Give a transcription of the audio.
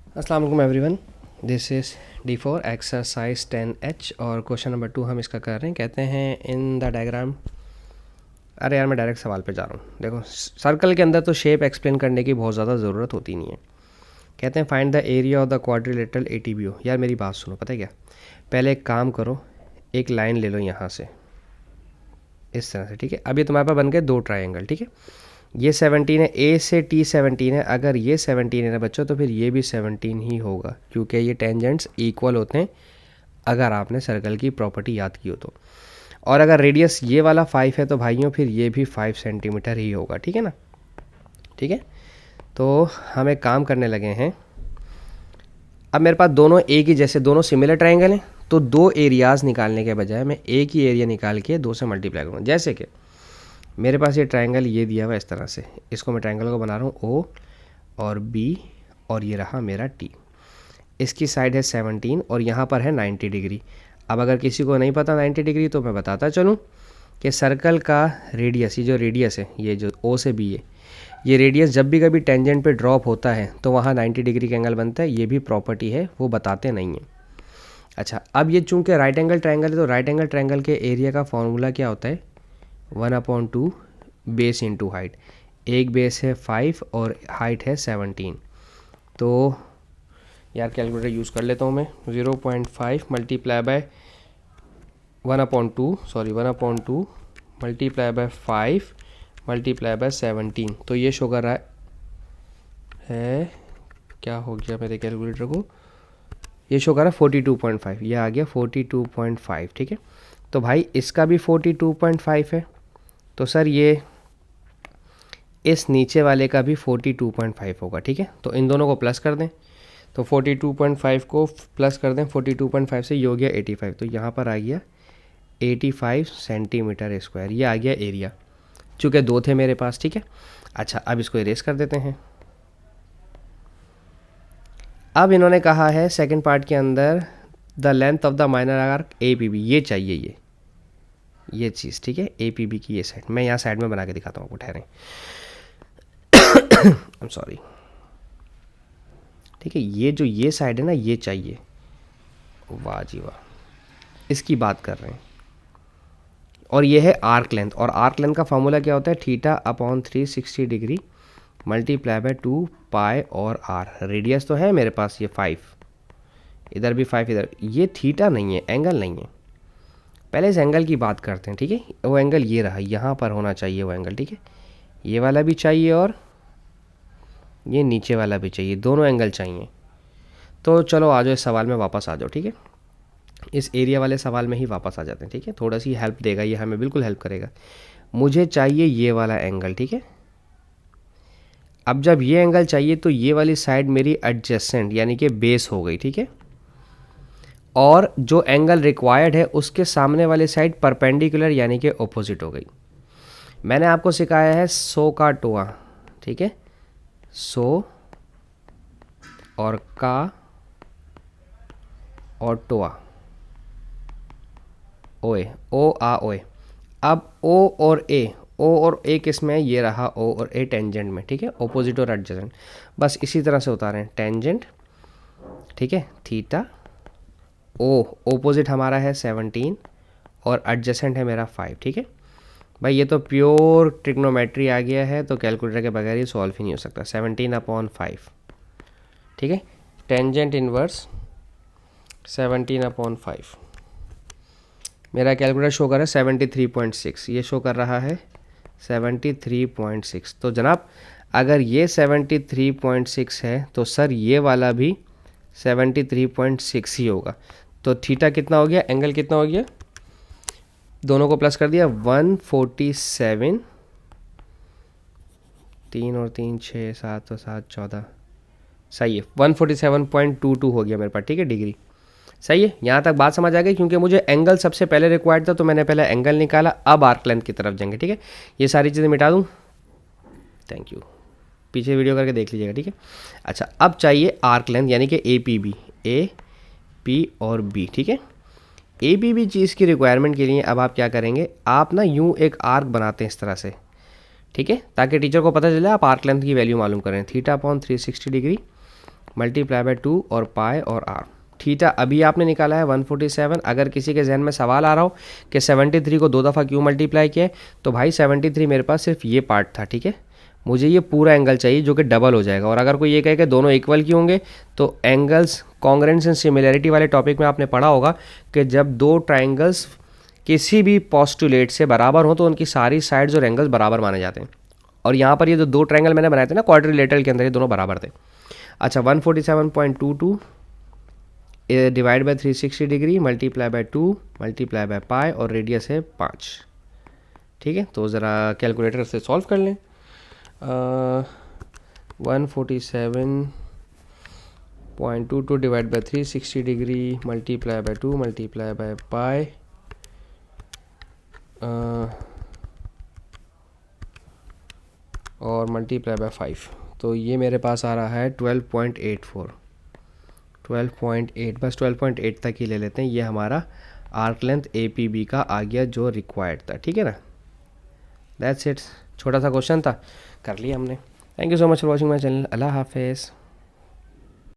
अस्सलाम वालेकुम everyone, this is D4 exercise 10H और क्वेश्चन नंबर 2 हम इसका कर रहे हैं। कहते हैं इन द डायग्राम। अरे यार मैं डायरेक्ट सवाल पे जा रहा हूँ। देखो सर्कल के अंदर तो शेप एक्सप्लेन करने की बहुत ज़्यादा ज़रूरत होती नहीं है। कहते हैं find the area of the quadrilateral ATBO। यार मेरी बात सुनो, पता है क्या, पहले एक काम करो, एक लाइन ले लो यहाँ से इस तरह से, ठीक है। अभी तुम्हारे पास बन गए दो ट्राइंगल, ठीक है। ये 17 है, ए से T 17 है। अगर ये 17 है ना बच्चों, तो फिर ये भी 17 ही होगा, क्योंकि ये टेंजेंट्स इक्वल होते हैं अगर आपने सर्कल की प्रॉपर्टी याद की हो तो। और अगर रेडियस ये वाला 5 है तो भाइयों फिर ये भी 5 सेंटीमीटर ही होगा, ठीक है ना। ठीक है, तो हम एक काम करने लगे हैं। अब मेरे पास दोनों एक ही जैसे दोनों सिमिलर ट्राइंगल हैं, तो दो एरियाज़ निकालने के बजाय मैं एक ही एरिया निकाल के दो से मल्टीप्लाई करूँगा। जैसे कि मेरे पास ये ट्रायंगल ये दिया हुआ है इस तरह से, इसको मैं ट्रायंगल को बना रहा हूँ O और B, और ये रहा मेरा T। इसकी साइड है 17 और यहाँ पर है 90 डिग्री। अब अगर किसी को नहीं पता 90 डिग्री तो मैं बताता चलूँ कि सर्कल का रेडियस, ये जो रेडियस है, ये जो O से B है, ये रेडियस जब भी कभी टेंजेंट पे ड्रॉप होता है तो वहाँ 90 डिग्री का एंगल बनता है। ये भी प्रॉपर्टी है, वो बताते नहीं हैं। अच्छा, अब ये चूँकि राइट एंगल ट्रायंगल है तो राइट एंगल ट्रायंगल के एरिया का फॉर्मूला क्या होता है, 1/2 बेस इंटू हाइट। एक बेस है 5 और हाइट है 17। तो यार कैलकुलेटर यूज़ कर लेता हूँ मैं। 0.5 multiply by 1/2 multiply by 5 multiply by 17। तो ये शो कर रहा है क्या हो गया मेरे कैलकुलेटर को, ये शो कर रहा है 42.5। ये आ गया 42.5, ठीक है। तो भाई इसका भी 42.5 है, तो सर ये इस नीचे वाले का भी 42.5 होगा, ठीक है। तो इन दोनों को प्लस कर दें, तो 42.5 को प्लस कर दें 42.5 से, ये हो गया 85। तो यहाँ पर आ गया 85 सेंटीमीटर स्क्वायर। ये आ गया एरिया, चूँकि दो थे मेरे पास, ठीक है। अच्छा, अब इसको इरेज कर देते हैं। अब इन्होंने कहा है सेकंड पार्ट के अंदर the length of the minor arc APB, ये चाहिए ये चीज़, ठीक है। APB की ये साइड मैं यहाँ साइड में बना के दिखाता हूँ आपको, ठहरें। आई एम सॉरी, ठीक है। ये जो ये साइड है ना, ये चाहिए। वाह जी वाह, इसकी बात कर रहे हैं। और ये है आर्क लेंथ, और आर्क लेंथ का फार्मूला क्या होता है, θ/360 डिग्री मल्टीप्लाई बाय 2 पाई और r। रेडियस तो है मेरे पास ये 5, इधर भी 5, इधर। ये थीटा नहीं है, एंगल नहीं है। पहले इस एंगल की बात करते हैं, ठीक है। वो एंगल ये रहा, यहाँ पर होना चाहिए वो एंगल, ठीक है। ये वाला भी चाहिए और ये नीचे वाला भी चाहिए, दोनों एंगल चाहिए। तो चलो आ जाओ इस सवाल में वापस आ जाओ, ठीक है। इस एरिया वाले सवाल में ही वापस आ जाते हैं, ठीक है। थोड़ा सी हेल्प देगा ये, हमें बिल्कुल हेल्प करेगा। मुझे चाहिए ये वाला एंगल, ठीक है। अब जब ये एंगल चाहिए तो ये वाली साइड मेरी एडजेसेंट यानी कि बेस हो गई, ठीक है। और जो एंगल रिक्वायर्ड है उसके सामने वाली साइड परपेंडिकुलर यानी कि ऑपोजिट हो गई। मैंने आपको सिखाया है 100 का टोआ, ठीक है। 100 और का और टोआ, ओए, ओ आ ओए। अब ओ और ए किस में है, ये रहा ओ और ए टेंजेंट में, ठीक है। ऑपोजिट और एडजेसेंट, बस इसी तरह से उतारें। टेंजेंट, ठीक है, थीटा। ओ ऑपोजिट हमारा है 17 और एडजेसेंट है मेरा 5, ठीक है। भाई ये तो प्योर ट्रिग्नोमेट्री आ गया है, तो कैलकुलेटर के बगैर ये सॉल्व ही नहीं हो सकता। 17/5, ठीक है। टेंजेंट इनवर्स 17/5, मेरा कैलकुलेटर शो कर रहा है 73.6, ये शो कर रहा है 73.6। तो जनाब अगर ये 73.6 है तो सर ये वाला भी 73.6 ही होगा। तो थीटा कितना हो गया, एंगल कितना हो गया, दोनों को प्लस कर दिया 147, 3 और 3 6 7 और 7 14, सही है। 147.22 हो गया मेरे पास, ठीक है, डिग्री। सही है, यहाँ तक बात समझ आ गई। क्योंकि मुझे एंगल सबसे पहले रिक्वायर्ड था तो मैंने पहले एंगल निकाला। अब आर्क लेंथ की तरफ जाएंगे, ठीक है। ये सारी चीज़ें मिटा दूँ, थैंक यू, पीछे वीडियो करके देख लीजिएगा, ठीक है। अच्छा, अब चाहिए आर्क लेंथ यानी कि APB, AP और B, ठीक है। APB चीज़ की रिक्वायरमेंट के लिए अब आप क्या करेंगे, आप ना यूँ एक आर्क बनाते हैं इस तरह से, ठीक है, ताकि टीचर को पता चले आप आर्क लेंथ की वैल्यू मालूम करें। θ/360 डिग्री मल्टीप्लाई बाय 2 और पाई और आर। थीटा अभी आपने निकाला है 147। अगर किसी के जहन में सवाल आ रहा हो कि 73 को 2 दफ़ा क्यों मल्टीप्लाई किया है, तो भाई 73 मेरे पास सिर्फ ये पार्ट था, ठीक है। मुझे ये पूरा एंगल चाहिए जो कि डबल हो जाएगा। और अगर कोई ये कहे कि दोनों इक्वल क्यों होंगे, तो एंगल्स कॉन्ग्रुएंस एंड सिमिलैरिटी वाले टॉपिक में आपने पढ़ा होगा कि जब दो ट्राइंगल्स किसी भी पोस्टुलेट से बराबर हो तो उनकी सारी साइड्स और एंगल्स बराबर माने जाते हैं। और यहाँ पर ये जो दो ट्राइंगल मैंने बनाए थे ना क्वाड्रिलेटरल के अंदर, ये दोनों बराबर थे। अच्छा, 147.22 divide by 360 degree multiply by 2 multiply by pi और रेडियस है 5, ठीक है। तो ज़रा कैलकुलेटर से सॉल्व कर लें। 147.22 divide by 360 degree multiply by 2 multiply by pi और मल्टीप्लाई बाय 5, तो ये मेरे पास आ रहा है 12.84। 12.8, बस 12.8 तक ही ले लेते हैं। ये हमारा आर्क लेंथ APB का आ गया जो रिक्वायर्ड था, ठीक है ना। दैट्स इट, छोटा सा क्वेश्चन था, कर लिया हमने। Thank you so much for watching my channel. अल्लाह हाफिज़।